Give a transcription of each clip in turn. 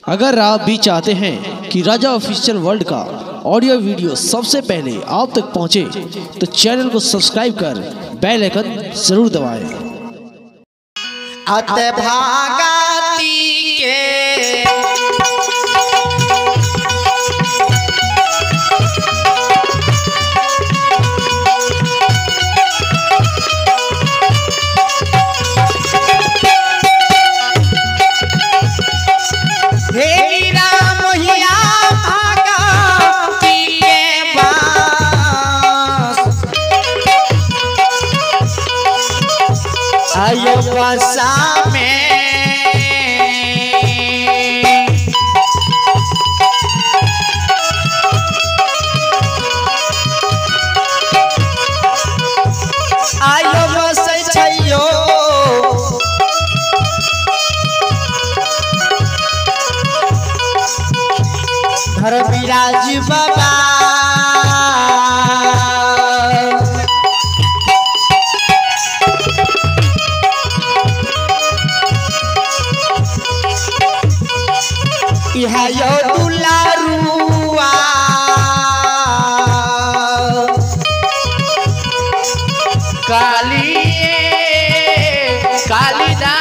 अगर आप भी चाहते हैं कि राजा ऑफिशियल वर्ल्ड का ऑडियो वीडियो सबसे पहले आप तक पहुंचे, तो चैनल को सब्सक्राइब कर बेल आइकन जरूर दबाएं। अत भागती के आयो बसा में आयो बस छयो घर विराज बाबा यो दुलारुआ काली कालिदा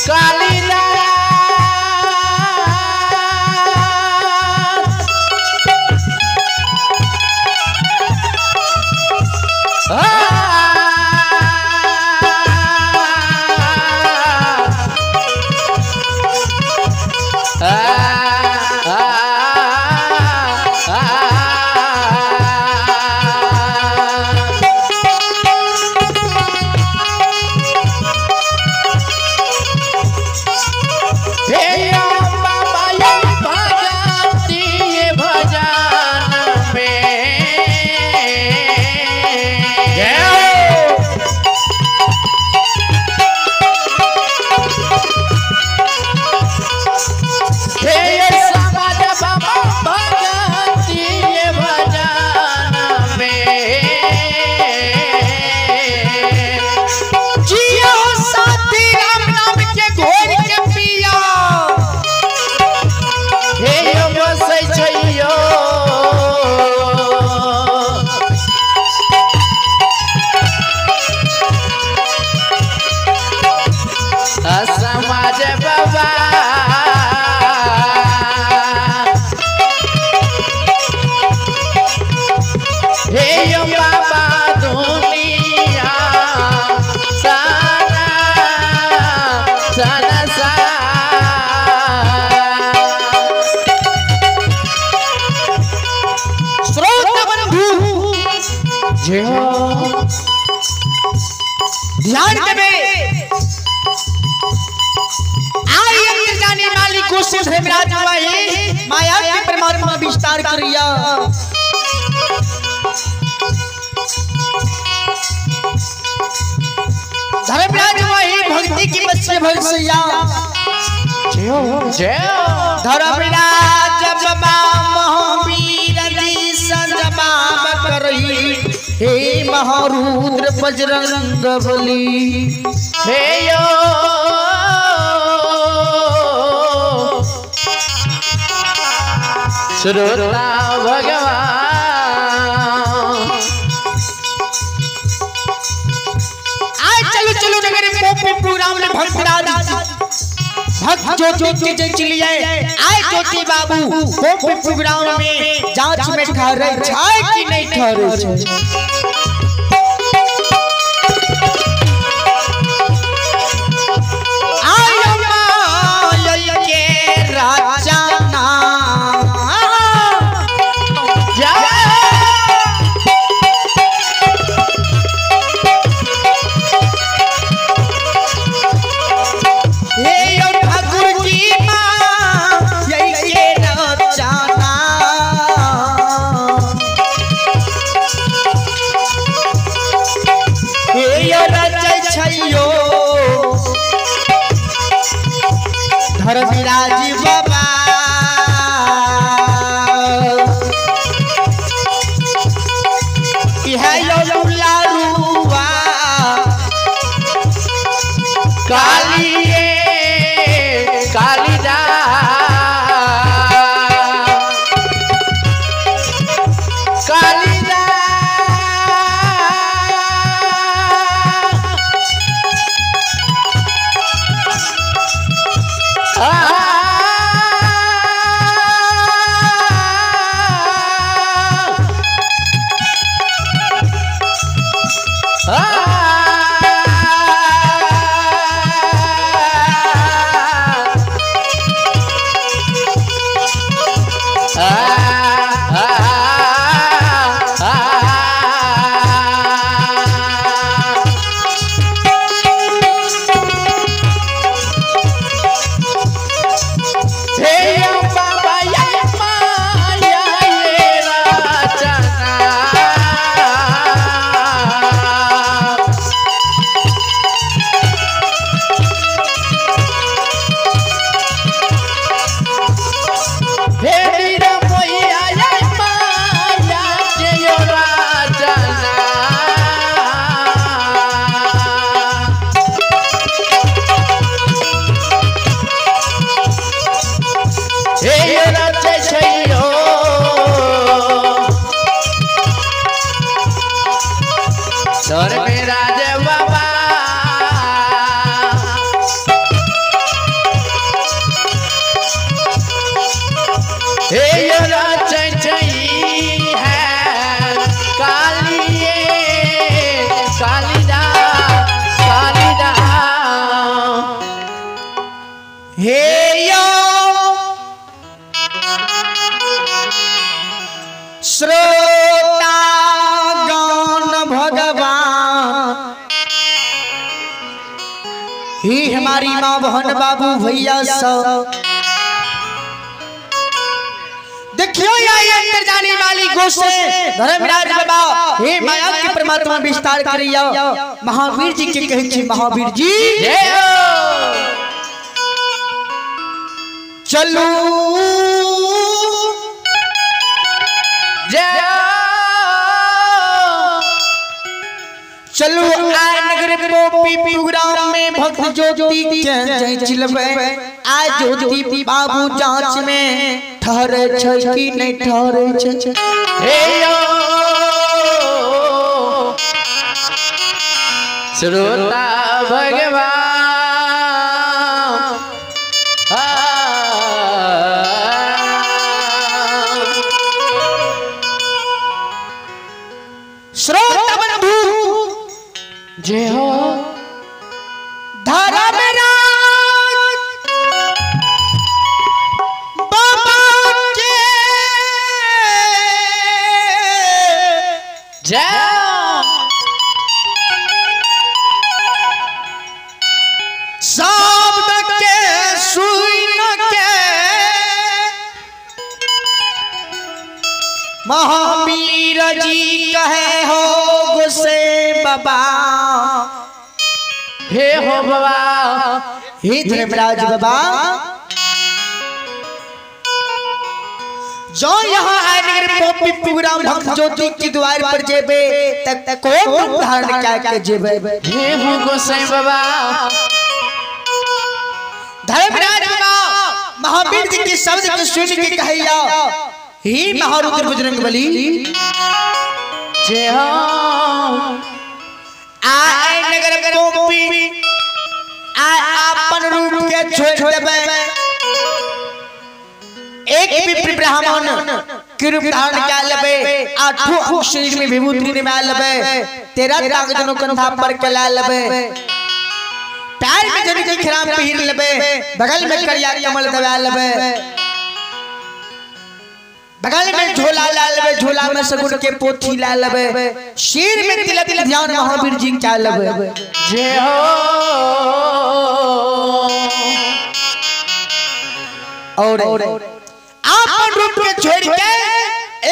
कालिदा समाज बाबा हे यो बाबा दुनिया सारा सारा सा श्रोता बंधु जे ध्यान देवे कोशिश है माया के परमात्मा विस्तार करिया धर्मराज वही भक्ति की बच्चे भरसैया धर्मराज बाबा महावीर जवाब करही हे महारुद्र बजरंग बली हे यो श्रोता भगवान आज चलो चलो नगर प्रोग्राम में भक्त ज्योति चलिए आए ज्योति बाबू प्रोग्राम में जांच में ठहरे छाए कि नहीं ठहरे धर्मराज बाबा यह यो लारुआ ही हमारी माँ बहन बाबू भैया सब देखियो अंदर जाने वाली गोसे धर्मराज बाबा हे माया के परमात्मा विस्तार करिया महावीर जी के कहे छी महावीर जी चलो चलो आ नगर पोपी प्रोग्राम में भक्त ज्योति के जय चिलबे आ ज्योति बाबू जांच में ठहरे छै कि नहीं ठहरे छै हे यो श्रोता भगवान श्रोता बंधु जय हो धारा मेरा बाबा के जय शब्द के सुन के महावीर जी कहे हो गुस्से बाबा हे हो बाबा हे धर्मराज बाबा जो यहाँ आए नगर पोपी प्रोग्राम भक्त ज्योति की द्वार पर जेबे तक कौन धारण क्या के जेबे हे हो गोसाई बाबा धर्मराज बाबा महावीर जी के शब्द के सुन के कहिया ही महारुद्र बजरंगबली जय हो आए नगर पोपी अपन रूप के छोड़ देबे एक भी ब्राह्मण के रूप धारण कर लेबे आठों शरीर में विभूति निभा लेबे 13 दाग जनो कंधा पर कला लेबे पैर में जनी के खराम पहिर लेबे बगल में करिया कमल दबा लेबे बगल में झोला ला लेबे झोला में सगुन के पोथी ला लेबे सिर में तिलक ध्यान महावीर जी का लेबे जय हो और आप रूप के छोड़ के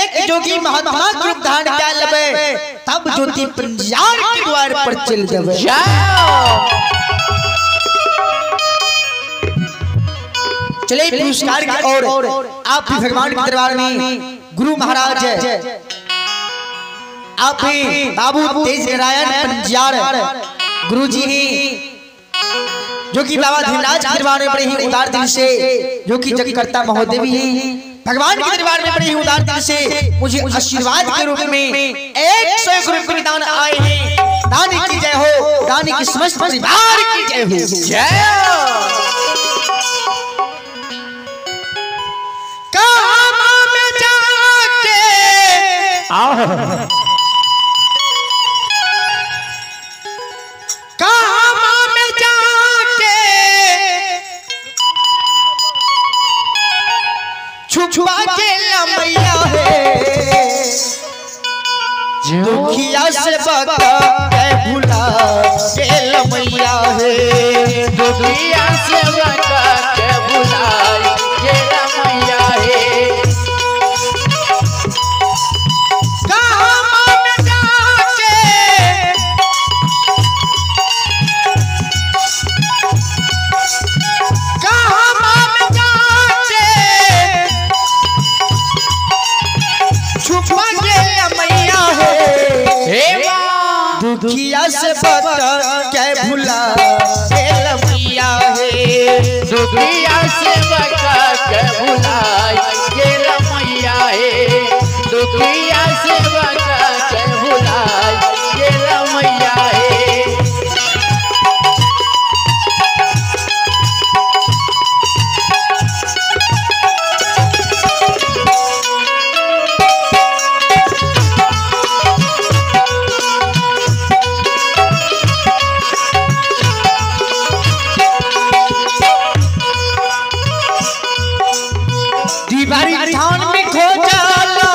एक जोगी महात्मा रूप धारण कर लेबे तब ज्योति पंजार के द्वार पर चल जावे चले पुरस्कार की ओर आप भी भगवान के दरबार में गुरु महाराज आप भी बाबू तेज नारायण पंजार गुरुजी ही जो कि बाबा धीमराज के दरबार में बड़े ही उदार दिल से जो कि जगकर्ता महोदय भी हैं भगवान के दरबार में बड़े ही उदार दिल से मुझे आशीर्वाद के रूप में 100 रुपये दान आए हैं दानी की जय हो दानी की समस्त परिवार की जय हो जय कहां में जाके छुपा के मैया है दुखिया से बता के भुला के मैया है दुखिया से बता के भुला के मैया है कहाँ में जाके छुपा के मैया है दुखिया से बता के भुला के मैया है दुखिया से बता के भुला के मैया है दुखिया से बता के भुला के मैया है दीवारी थान में खो जालो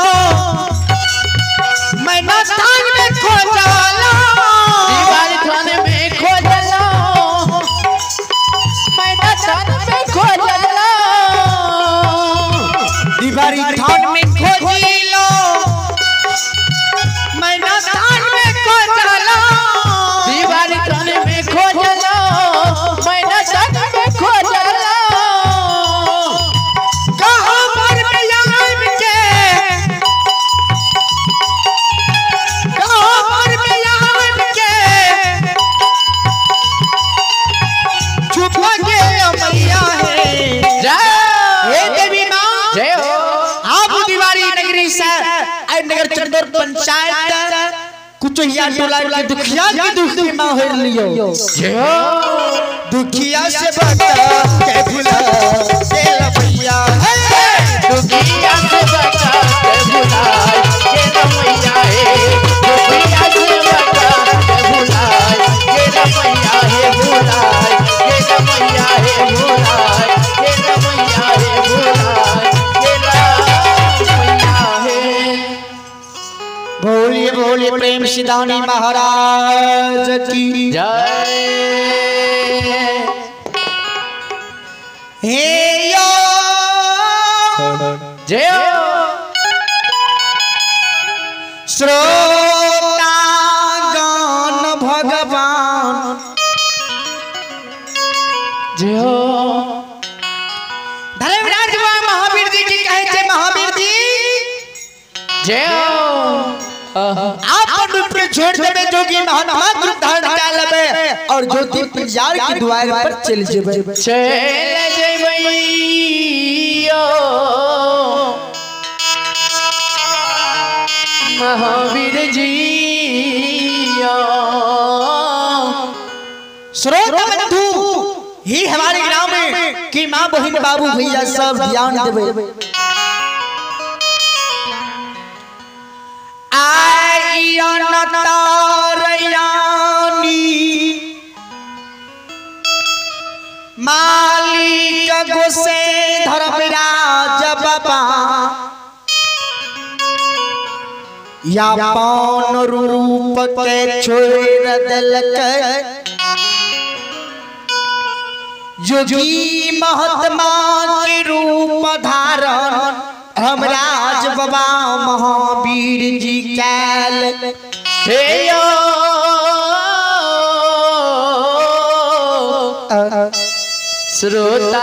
मैं ना थान में खो जालो दीवारी थान में खो जालो मैं ना थान में खो जालो दीवारी थान में खो जालो मैं ना थान में खो जालो दीवारी थान में खो जालो मैं ना थान में खो जालो नगर चंदौर पंचायत कुछ टोला के दुखिया की दुखी मां हो लियो दुखिया से बता के भुला के मैया दुखिया से बता के भुला के मैया है दुखिया से बता के भुला के मैया है भुला के मैया है भुला के मैया है भुला के मैया है बोलिए बोलिए प्रेम सिदानी महाराज की जय हे यो जय श्रोता गान भगवान जय धर्मराज महावीर जी की कहे थे महावीर जी जय आप पर छोड़ देवे जोगी महात्मा धारण कर लेबे और ज्योति प्रजार की द्वार पर चल जेबे चल जेबे महावीर जी श्रोता बंधु ही हमारे ग्राम में की मां बहन बाबू भैया सब ध्यान देवे मालिक गोसे धर्मराज बाबा या पौन रूप के छोड़ दिलक जोगी महात्मा के रूप धारण हमराज बाबा महावीर जी कैल श्रोता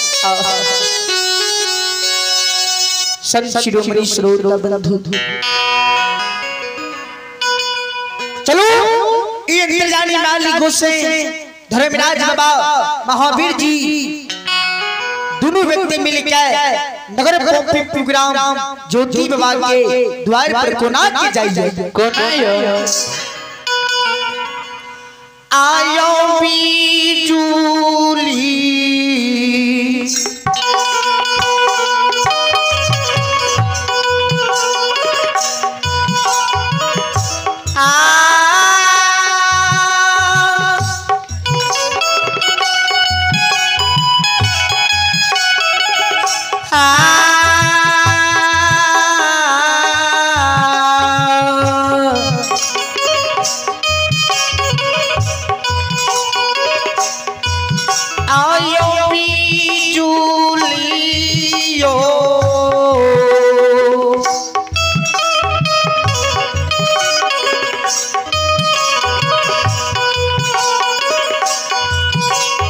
भगवान संत शिरोमणि श्रोता बंधु चलो ये इंद्रजानी माली गोसे धर्मराज बाबा महावीर जी दोनों व्यक्ति मिलकर नगर प्रोग्राम ज्योति बाबा के द्वार पर कोना के जाइए कोनायो आयो बिजुली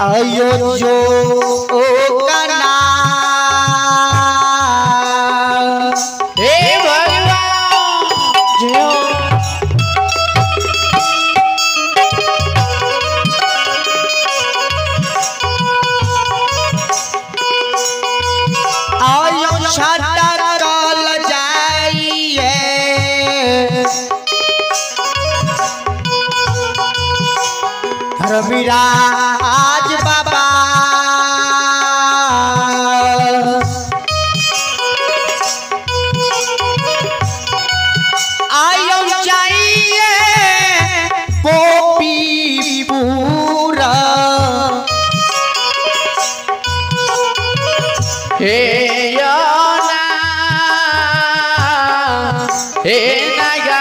आयो जो कना हे भगवान जय हो। आयो छाटा कल जाइए रविराज बाबा आयो जाइए पोपी पूरा हे योना हे नगा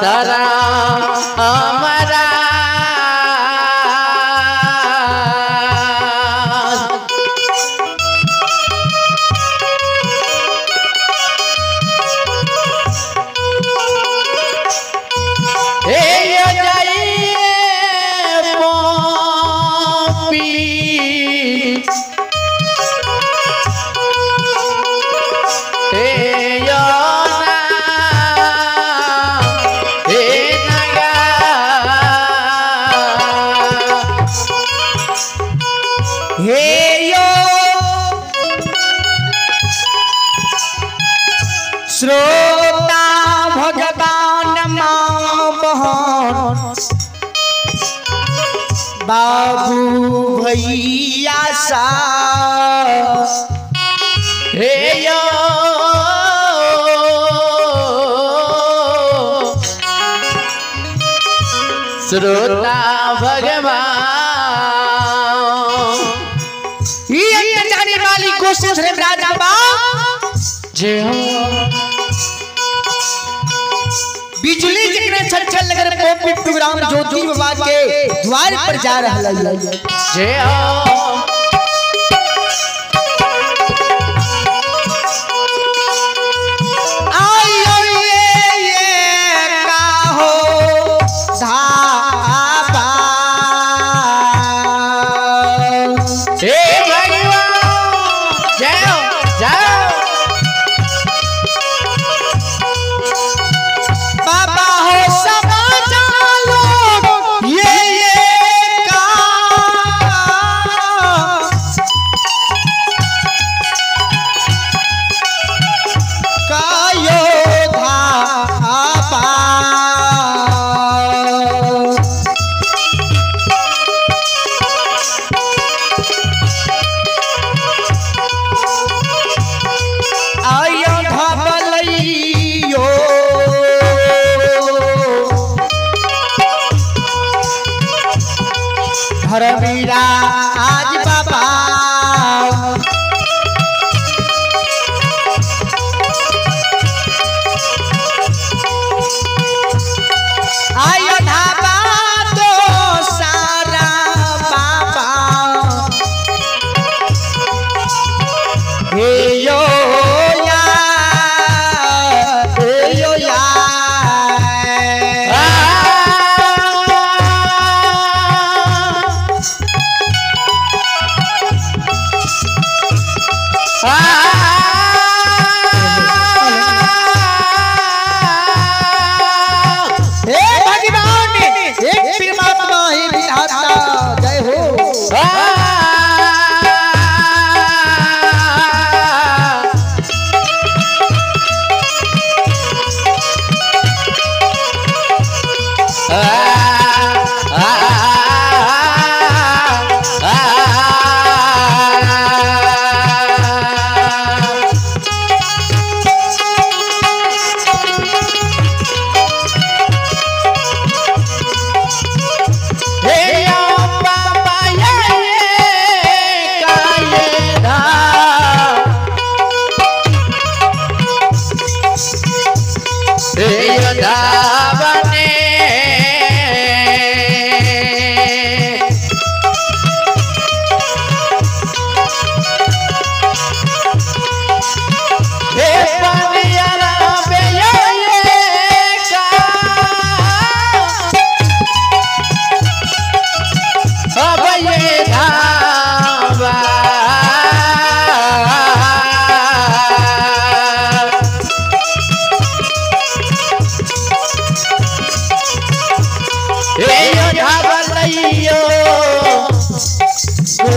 धरा हमारा श्रोता भगवान माँ बहन बाबू भैया सा हे यो श्रोता भगवान ये जाने वाली कोशिश रे राज बाबा जय हो। बिजली जितने छल नगर पोपी प्रोग्राम ज्योति बाबा के द्वार पर जा रहा है। जय हो।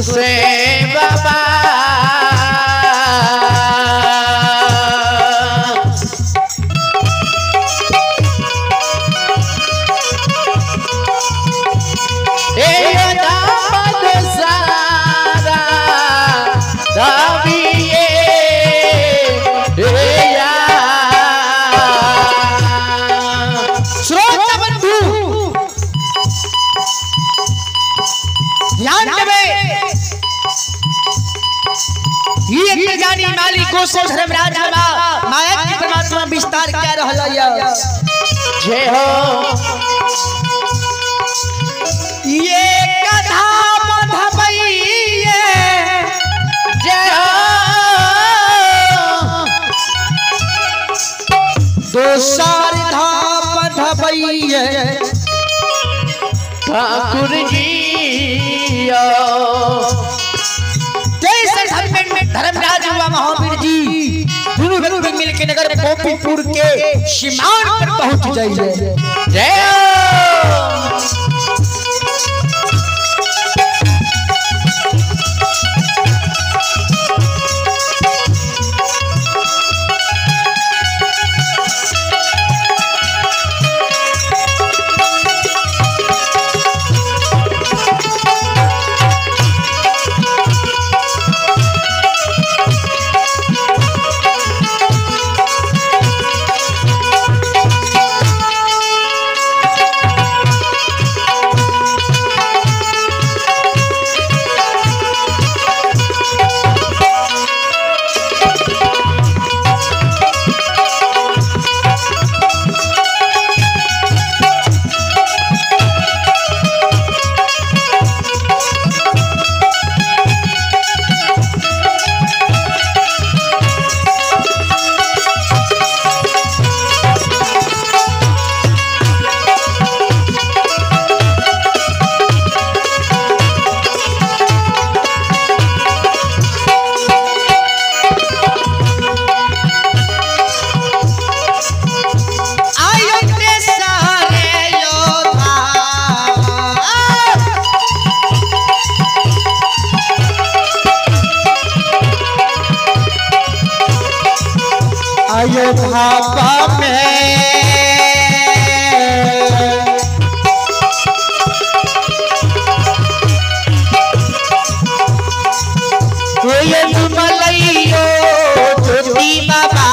गुस्से बाबा धर्मराज माया की परमात्मा विस्तार क्या रहला जय हो ये कथा बधबैये जय हो दोसर धाम बधबैये ठाकुर जी धर्मराज हुआ महावीर जी दोनों व्यक्ति मिलकर नगर गोपीपुर के सीमान पर पहुंच जाइए। जय अयोध्या में मलैयो ज्योति बाबा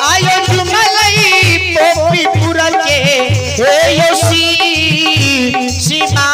अयोध्या मलई गोपीपुर के सीमा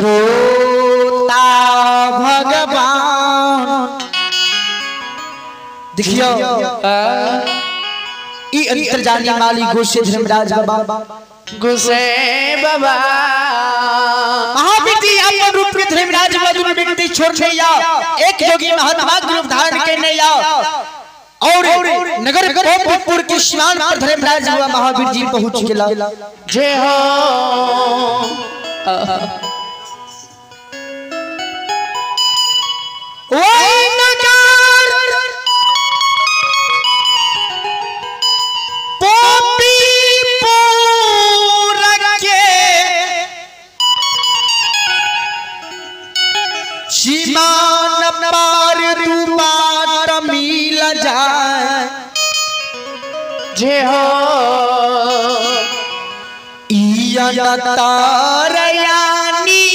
श्रोता भगवान देखियो ई अंतर्जानी माली गोसे धर्मराज बाबा गुस्से बाबा महावीर जी अपन रूप के धर्मराज बाबा व्यक्ति छोड़ने या एक योगी महात्मा रूप धारण करने या और नगर गोपीपुर के सीमान पर धर्मराज हुआ महावीर जी पहुंच गया। जय हो वही नगार पोपी पूर के सीमान पार तू बाट मिल जाए जय हो तारयानी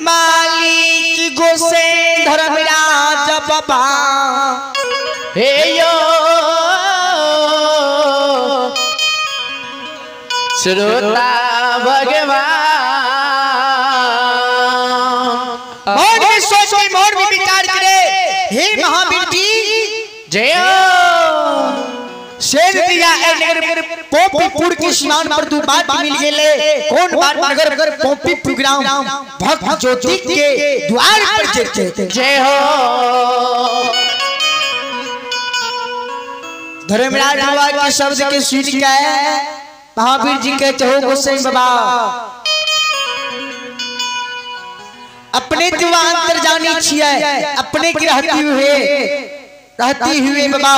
मालिक गोसे धर्मराज बाबा हे यो श्रोता भगवान मोर में सोच के मोर में विचार करे हे महावीर जी जय हो शेर दिया नगर पोपीपुर के स्नान पर तू बात मिल गेले कौन बात नगर पोपीपुर ग्राम भक्त ज्योति के द्वार पर जेते जय हो धर्मराज बाबा के शब्द के सुन के महावीर जी के चहो गोसाई बाबा अपने दिवांतर जानी छिए अपने के रहती हुए बाबा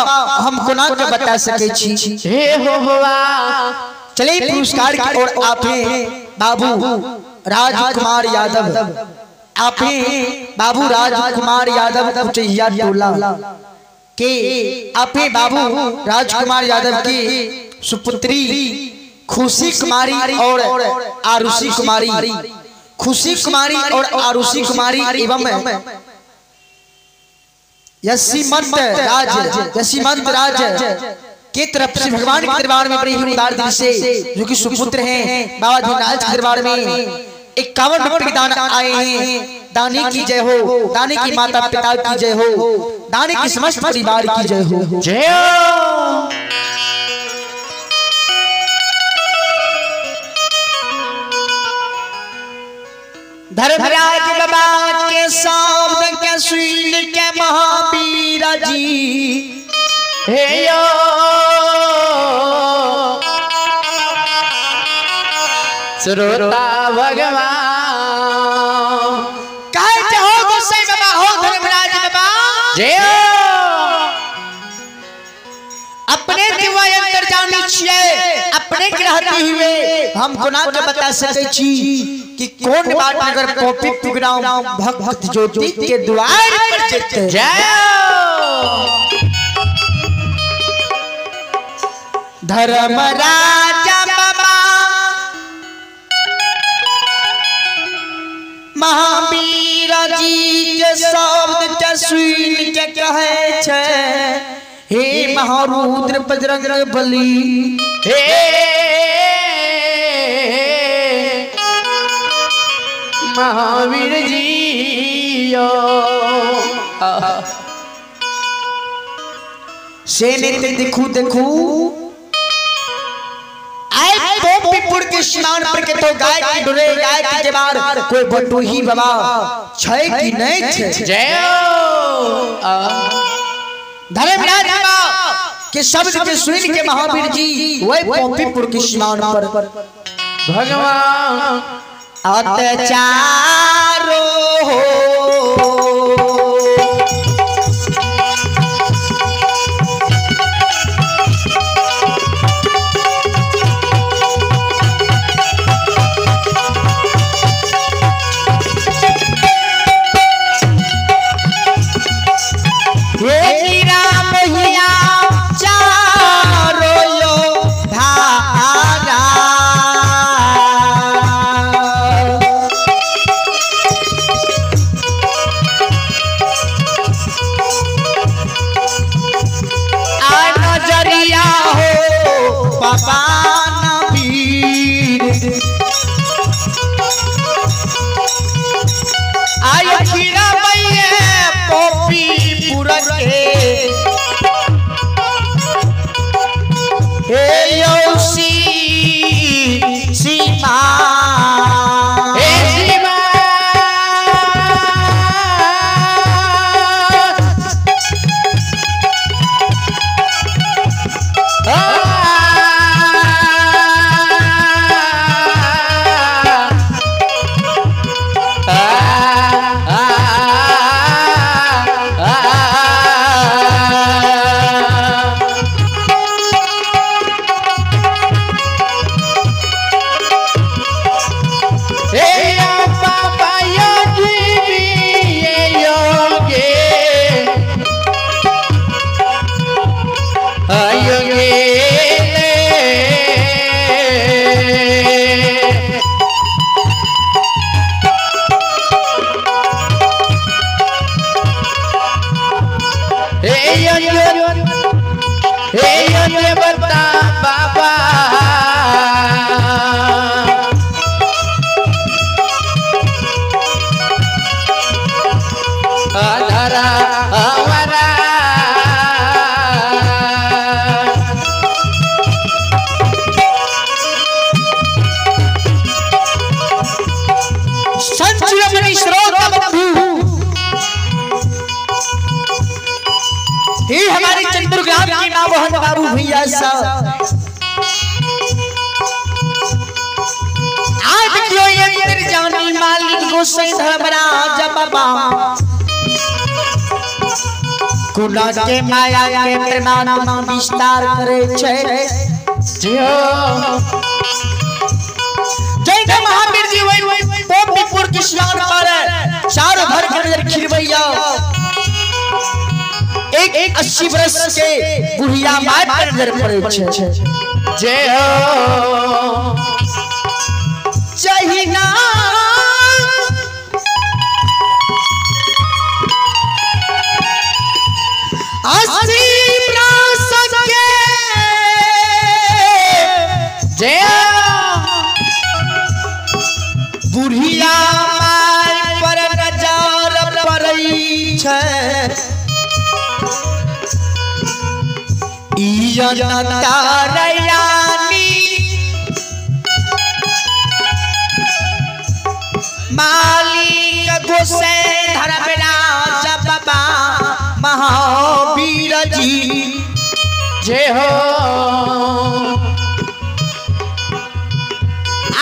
हम कोना के बता सके छी हे होवा चले पुरस्कार की ओर आपे बाबू राजकुमार यादव आपे बाबू राजकुमार यादव कुचैया टोला के आपे बाबू राजकुमार यादव की सुपुत्री खुशी कुमारी और आरुषि कुमारी खुशी कुमारी और आरुषि कुमारी एवं यशीमंत राज के तरफ से भगवान के दरबार में बड़ी ही उदार दिल से जो कि सुपुत्र हैं बाबा धीनाज के दरबार में 51 रुपए दान आए हैं। दानी की जय हो, दानी की माता पिता की जय हो, दानी की समस्त परिवार की जय हो। जय हो धर्मराज बाबा के शब्द के सुन के महावीर जी हे यो श्रोता भगवान कहे हो गोसाई बाबा हो धर्मराज बाबा जय हो अपने दिवाय अंदर जानी छिए अपने के रहते हुए हम कोना के बता सके छी कि कौन बात अगर पोपीपुर ग्राम भक्त ज्योति के द्वार पर जेते जय धर्मराज बाबा महावीर जी के शब्द के सुन के कहे छे हे महारुद्र बजरंग बली हे महावीर जी यो सेने देखू आए पोपीपुर के स्नान पर के तो गाय की डोरे गाय की जबार कोई बटू ही बाबा छै कि नहीं छे जय धर्मराज बाबा के शब्द के सुन के महावीर जी वही पोपीपुर के स्नान पर भगवान अत्याचारो हो बता बाबा धरा हमारा संचुरमणि स्रोत ही हमारी चंद्रग्राम की मां मोहन बाबू भैया साहब आज क्यों ये तेरी जानी मालिक गोसाई धर्मराज बाबा कुला के माया के प्रमाण विस्तार करे छे जय जय महावीर जी वही पोपीपुर की शिवार पर चार भर के नजर खिलवैया एक 80 वर्ष के बुढ़िया माय पर नजर पड़े छे जय हो चाहिना जय बुढ़िया माय पर नजर पड़ई छे ई जनता रयानी मालिक गोसे धर्मराज बाबा महावीर जी जय हो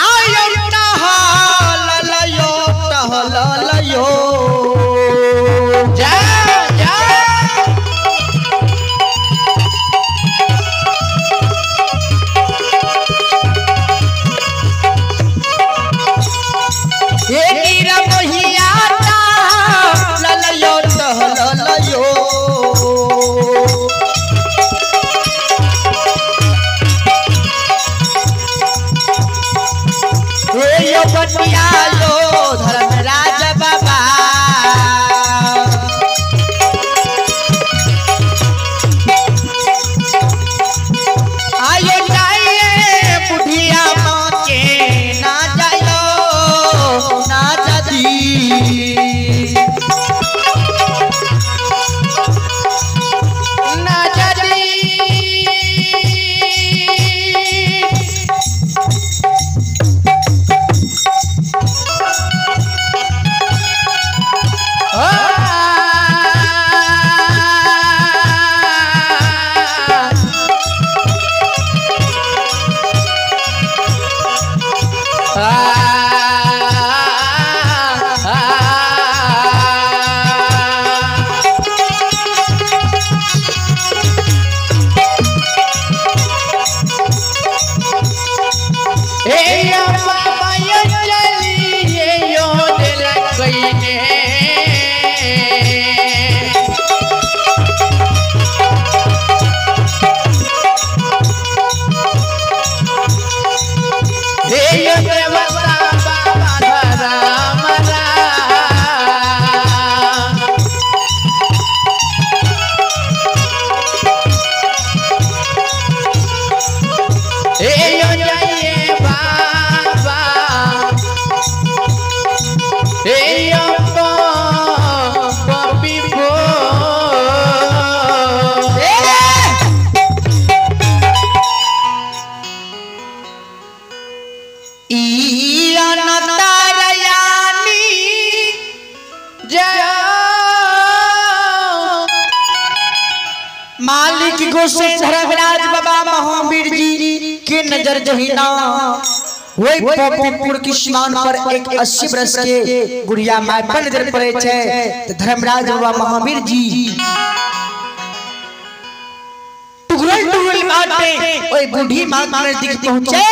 आयो टहलयो जय ये नीरा मोहिया टहलयो यो बटिया लो धर्मराज बाबा आयो जाइए बुढ़िया मौके ना जायो ना जदी ना जदी मालिक गोसे धर्मराज बाबा महावीर जी के नजर जहीना वही पोपीपुर की सीमान पर एक 80 वर्ष के बुढ़िया माय पर नजर पड़े छे तो धर्मराज बाबा महावीर जी टुगरल बाटे ओए बूढ़ी मां के नजदीक पहुंचे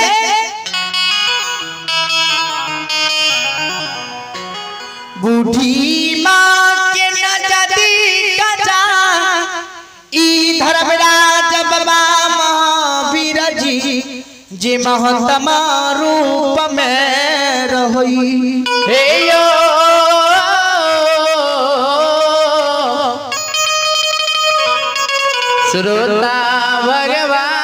बूढ़ी मां के नजदीक जा ई धर्मराज बाबा जे महतमा रूप में रहोई हे यो श्रोता भगवान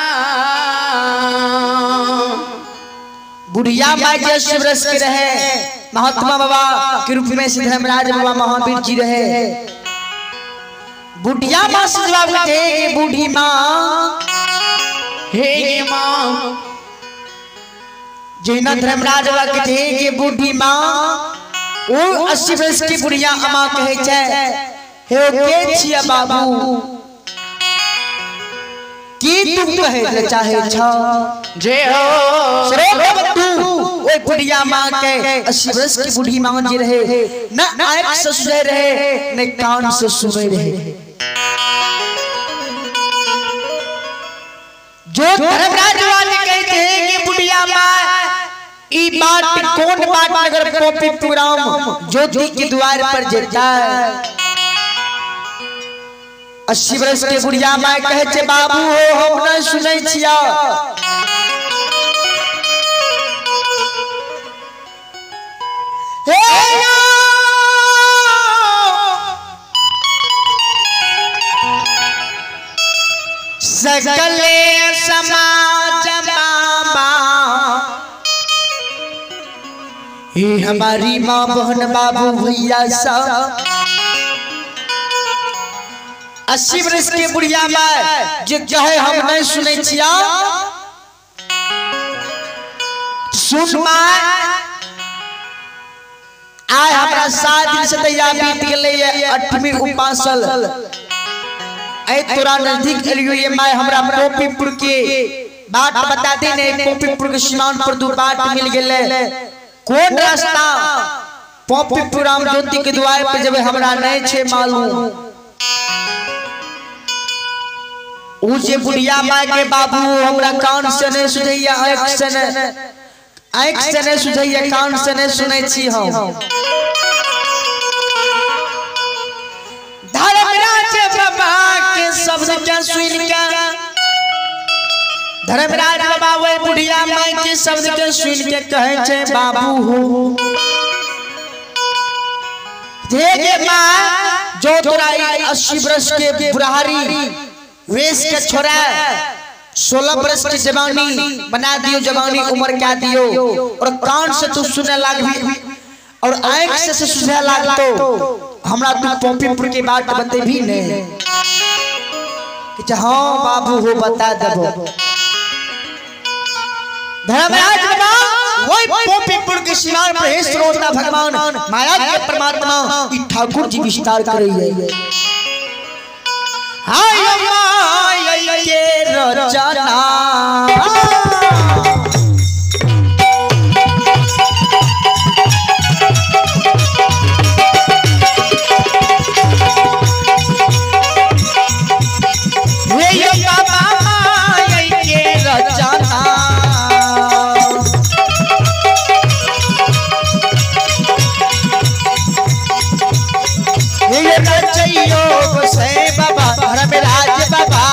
बुढ़िया माई जे शिवरस के रहे महात्मा बाबा के रूप में श्री धर्मराज बाबा महावीर जी रहे। बुढ़िया माँ से जवाब देते बूढ़ी माँ हे माँ जिन्ना धर्मराज बाबा कहते हैं कि बूढ़ी माँ वो 80 वर्ष की बुढ़िया अम्मा कहे छे हे के छिया बाबू की तू कहे चाहे छ जय हो श्रोता तू ओए बुढ़िया माँ के 80 वर्ष की बूढ़ी माँ जी रहे न आँख से सुने रहे न कान से सुने रहे। जो धर्मराज वाले कहते हैं कि बुढ़िया माँ ई बात कौन बात अगर पोपी पुराम ज्योति के द्वार पर जेता 80 वर्ष के बुढ़िया माँ कहे छे बाबू हो हम न सुनै छिया सकले समाज बाबा ये हमारी माँ बहन बाबू भैया सब 80 वर्ष के बुढ़िया माँ जो कहे हम नहीं सुने छिया सुन माँ आय हमारा 7 दिन से तैयार बीत गए 8वीं उपासल ऐ तोरा नजदीक एलियो ये माय हमरा पोपीपुर के बात बता दे ने पोपीपुर के सीमान पर दो बाट मिल गेले कौन रास्ता पोपीपुर राम ज्योति के द्वार पे जब हमरा नहीं छे मालूम उ जे बुढ़िया माय के बाबू हमरा कान से नहीं सुझैया आंख से नहीं सुझैया कान से नहीं सुनै छी हम धर्मराज बाबा के शब्द के सुन के धर्मराज बाबा वो बुढ़िया माई के शब्द के सुन के कहे छे बाबू हो देखे माँ जो तोरा 80 वर्ष के बुढ़ारी वेश के छोरा 16 वर्ष की जवानी बना दियो जवानी उम्र क्या दियो और कान से तू सुने लगी और आंख से सुने लग तो हमरा तू पोपीपुर के बात बते भी नहीं कि हाँ बाबू हो बता देबो धर्मराज बाबा वही पोपीपुर के शिलार पर हे श्रोता भगवान माया के परमात्मा ई ठाकुर जी विस्तार करई है हाय माया के रचना बाबा धर्मराज बाबा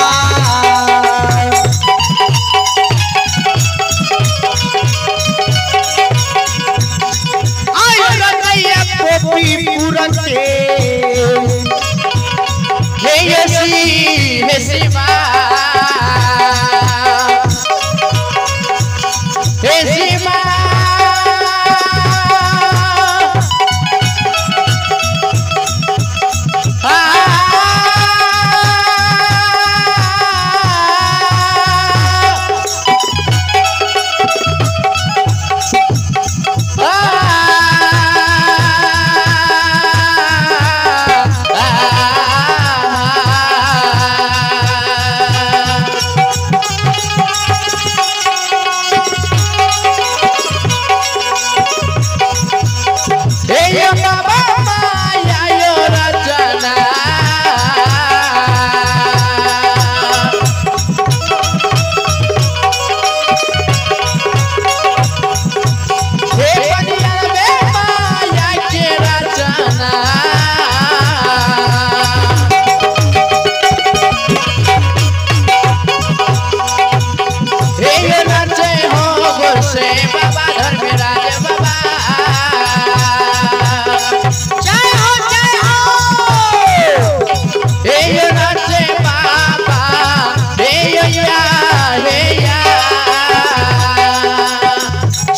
मैया हे या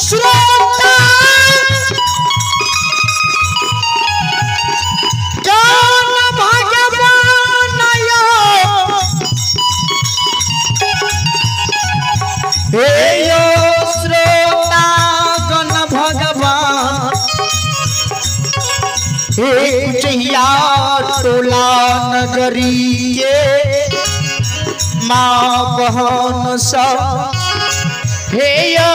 श्रोता ज्ञान भगवान हे यो श्रोता गण भगवान हे कुचैया टोला नगरी के माँ बहन सब हे यो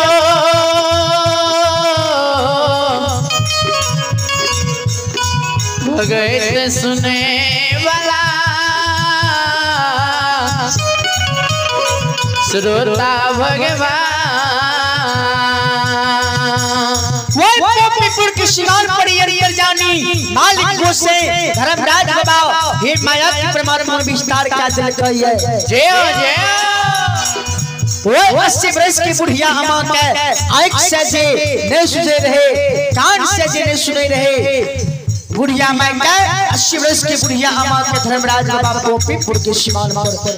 भगत सुने वाला श्रोता भगवान गोपीपुर की शिकार पड़ी अरियर जानी मालिक को से धर्मराज बाबा हे माया की परमात्मा विस्तार क्या दिल कही है जय हो जय वो 80 वर्ष की बुढ़िया अम्मा के आंख से जे नहीं सुने रहे कान से जे नहीं सुने रहे बुढ़िया मां के 80 वर्ष की बुढ़िया अम्मा के धर्मराज बाबा गोपीपुर के शिवान पर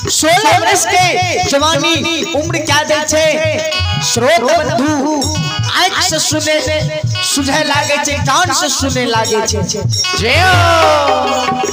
16 वर्ष के जवानी उम्र क्या दे छे श्रोत बंधु आंख से सुने सुझे लागे छे कान से सुने लागे छे जय हो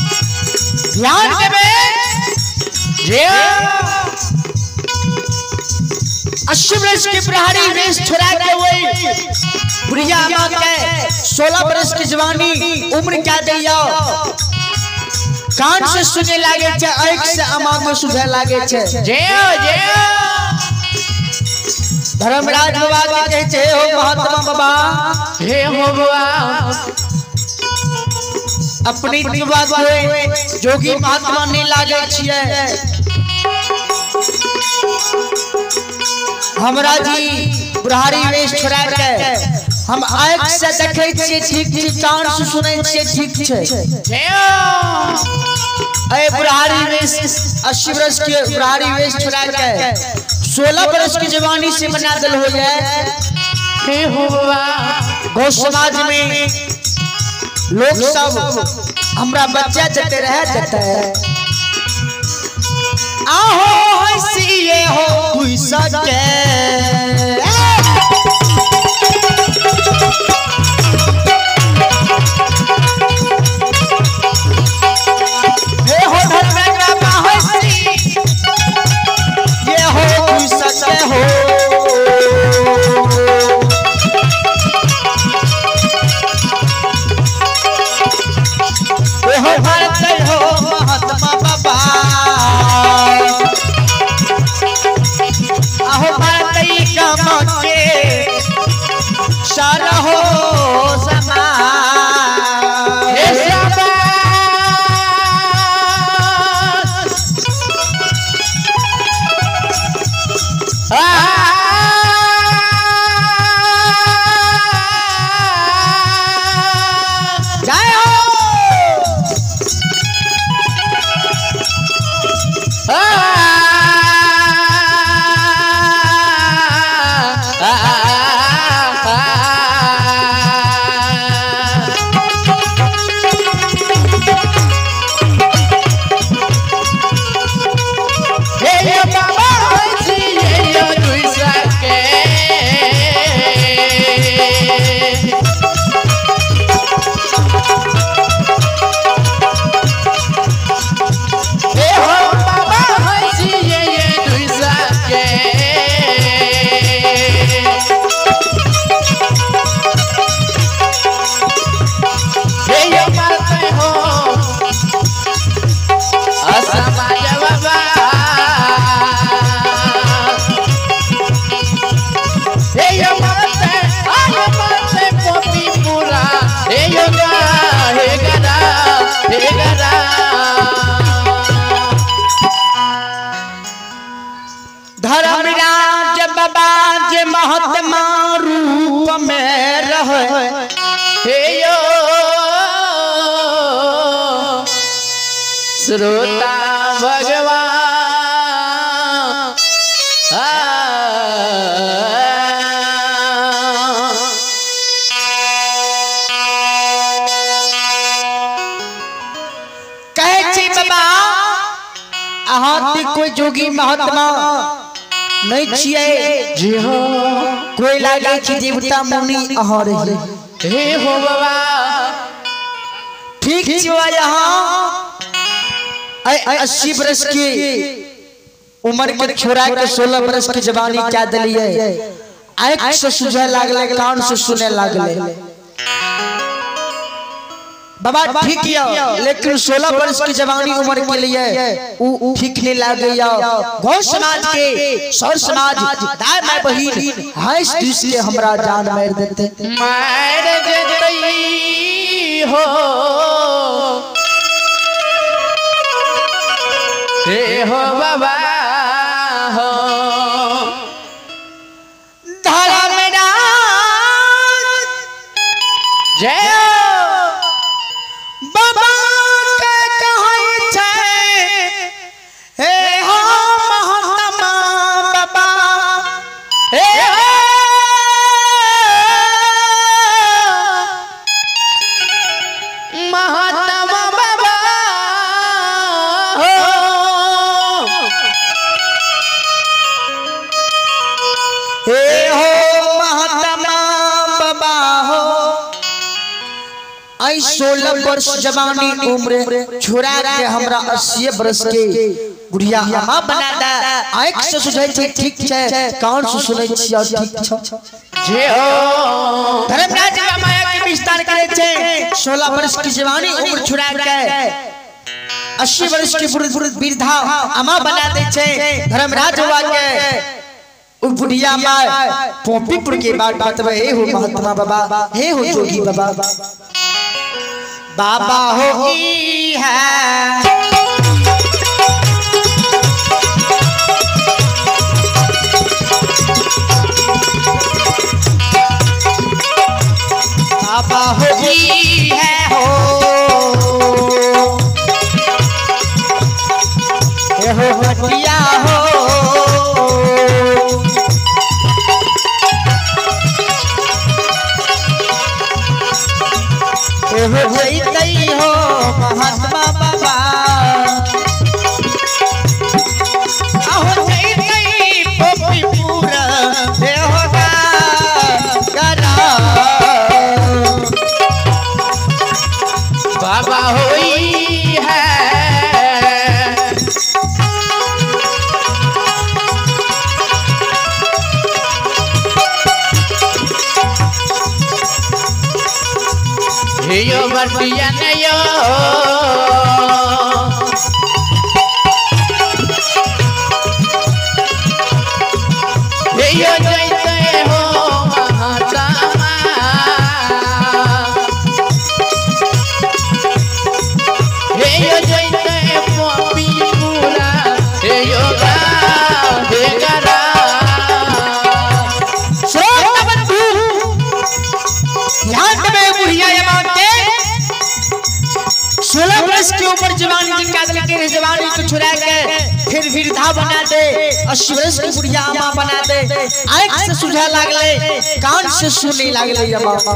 ध्यान देवे जय 80 वर्ष के प्रहरी वेश छोड़ा के वही बुढ़िया मां के 16 वर्ष की जवानी उम्र क्या दैया कान से सुने लागे छे आंख से आमा में सुझे लागे छे जय हो धर्मराज बाबा के कहे छे हो महात्मा बाबा हे हो बाबा अपनी बात हुए जोगी महात्मा नहीं लागे छिए हमरा जी बुढ़ारी वेश छोड़ा के हम आंख से देखे छिए ठीक ठीक कान से सुने छिए ठीक छे जय हो ए बुढ़ारी वेश 80 वर्ष के बुढ़ारी वेश छोड़ा के 16 वर्ष की जवानी से बना दल हो जाए हे हो बाबा गौ समाज में लोग सब हमरा बच्चा जते रहे आहो हंसिए हो तू सके हे हो धर्मेंद्र बाबा हंसी ये हो तू सके हो भारत हो महात्मा बाबा आहो भारत काम के सारा हो समा जे महात्मा रूप में रहे हे यो श्रोता भगवान कोई जोगी महात्मा नहीं छिए जी हो कोई लागे कि देवता मुनि अहाँ रहे हे हो बाबा ठीक छिवा यहाँ 80 बरस की उम्र के छोरा के 16 बरस की जवानी क्या दलिए आँख से सुझे लागले कान से सुने लागले बाबा ठीक किया लेकिन 16 वर्ष की जवानी उम्र के लिए ठीक नहीं लग गया गौ समाज के सौर समाज दाई माय बहिन हंस दिस के हमरा जान मार देते मार देतई हो हे हो बाबा हो धारा मेरा जय आई 16 वर्ष जवानी उम्र छोरा के हमरा 80 वर्ष के बुढ़िया अम्मा बना दा आँख से सुझै छै ठीक छै कान से सुनै छियै ठीक छ जे हो धर्मराज माया के विस्तार करे छै 16 वर्ष की जवानी उम्र छोरा के 80 वर्ष की वृद्धा अम्मा बना दे छै धर्मराज हुआ के उ बुढ़िया माय पोपीपुर के बात बतबे हे हो महात्मा बाबा हे हो जोगी बाबा बाबा हो ई है बाबा हो ई है हो हे हो हटिया हो हो जैतई हो महात्मा बाबा हो जैतई पोपीपुर हे होगा करा बाबा होई है यो बटिया ने यो यो जैते हो महात्मा यो जैते पोपीपुरा यो गा हे गरा श्रोता बंधु ध्यान में बुढ़िया 16 वर्ष की उम्र जवानी की कादल के जवानी को छुड़ा के फिर वृद्धा बना दे 80 वर्ष की बुढ़िया अम्मा बना दे आँख से सुझा लागले कान से सुने लागले बाबा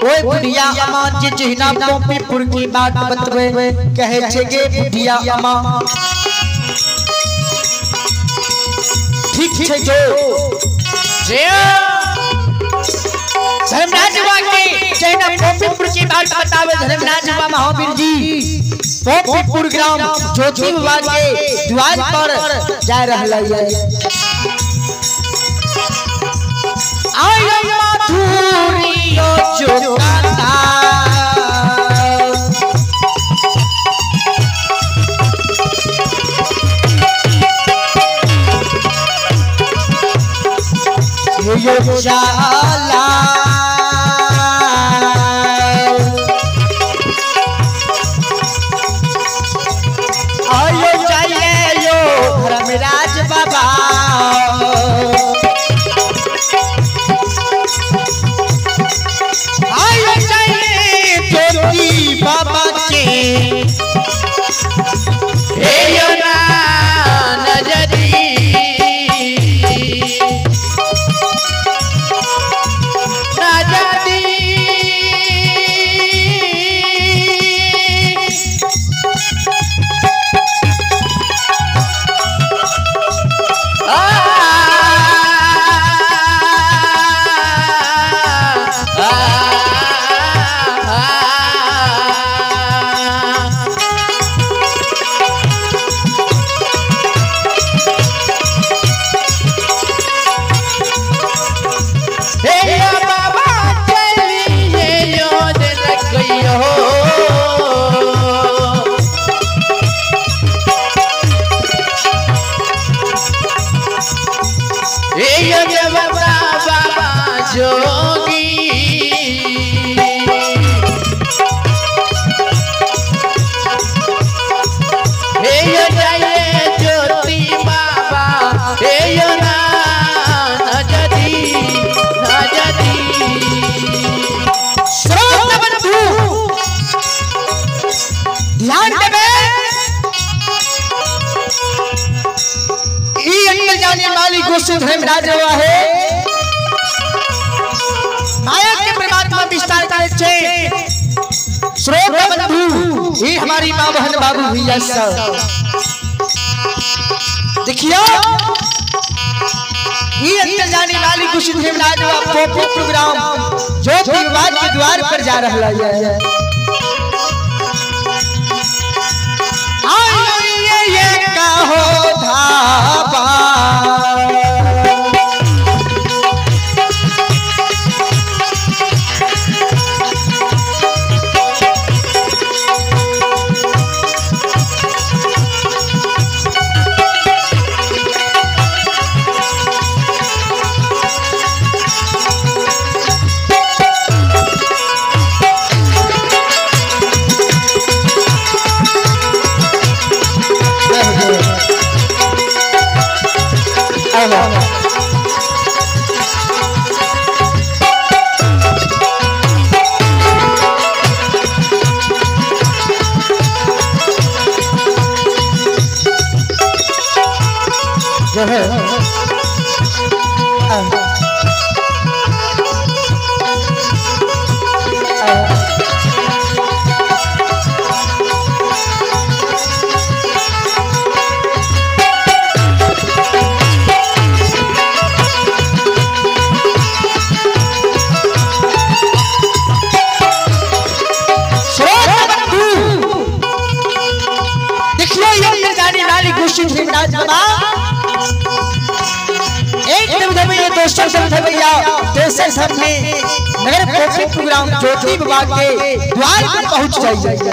ओए बुढ़िया अम्मा जे जहिना पोपीपुर की बात बतवे कहे छे गे बुढ़िया अम्मा ठीक छे जो धर्मराज के जहिना पोपीपुर की बात बतावे धर्मराज महावीर जी पोपीपुर ग्राम ज्योति बाबा के द्वार पर जा रहलै है आयो माधुरियो चुकाता यो जाला आयो चाहिए यो धर्मराज बाबा आयो चाहिए ज्योति बाबा के हे यो ना नजरी धर्मराज है माया के परमात्मा विस्तार करे छे श्रोत बंधु ये हमारी मां बहन बाबू भैया सब देखियो ये अंतर्जानी वाली कुछ धर्मराज पोपी प्रोग्राम ज्योति बाबा के द्वार पर जा रहला है ये कहो धाबा जो है नगर पोपी प्रोग्राम ज्योति बाबा के द्वार पर पहुंच जाइए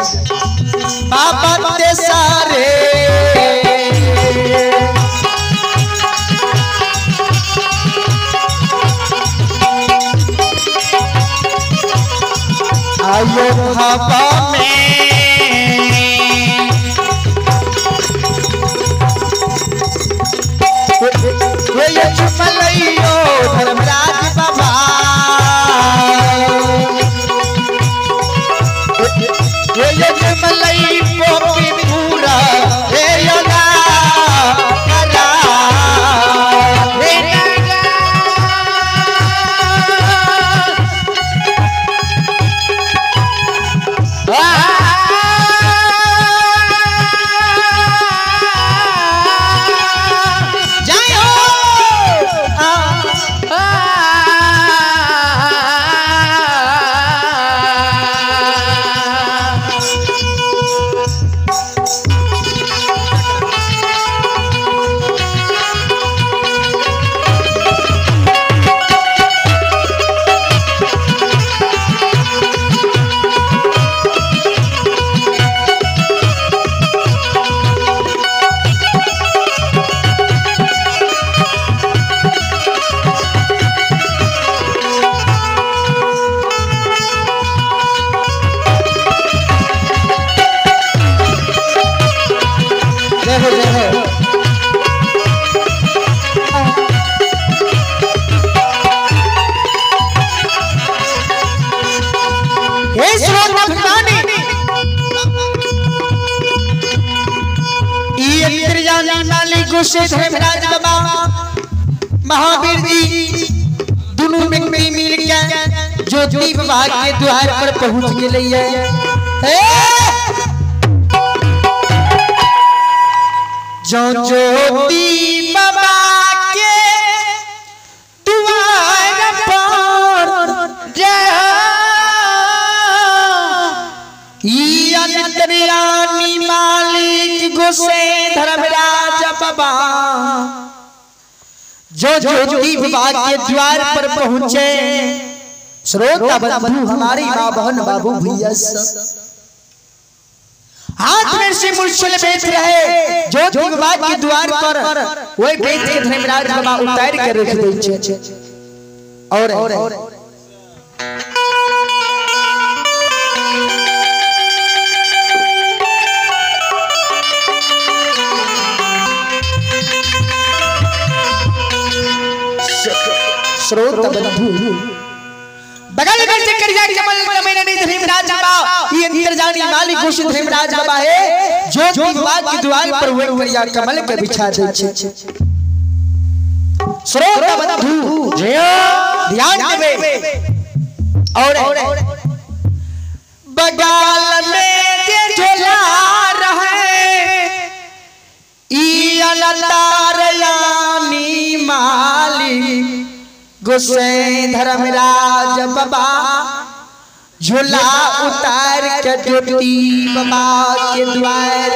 बाबा ते सारे आयो हवा में ये चुपलइयो धर्मराज बाबा ये चुपलई पोपी पूरा हे योगा करा हे गोसे धर्मराज बाबा महावीर जी दोनों व्यक्ति मिल के ज्योति बाबा के द्वार पर पहुंच गए। जो ज्योति बाबा के द्वार पर अंतर्यामी मालिक गोसे धर्मराज बाबा जो ज्योति बाबा के द्वार पर पहुंचे। श्रोता बंधु हमारी मां बहन बाबू भैया हाथ में से मूर्छल बेच रहे ज्योति बाबा के द्वार पर वही बेच के धर्मराज बाबा उतार के रख दे छे। और श्रोता बंधु बगल में से करिया कमल कमल ने धर्मराज बाबा ये अंतर्जामी मालिक गोसे धर्मराज बाबा है जो बाबा के द्वार पर वो करिया कमल के बिछा दे छे। श्रोता बंधु ध्यान देवे और बगल में के झोला रहे ई अलतार यानी मालिक गोसे धर्मराज बाबा झूला उतार के ज्योति बाबा के द्वार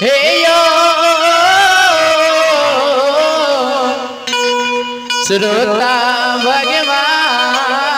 हे यो श्रोता भगवान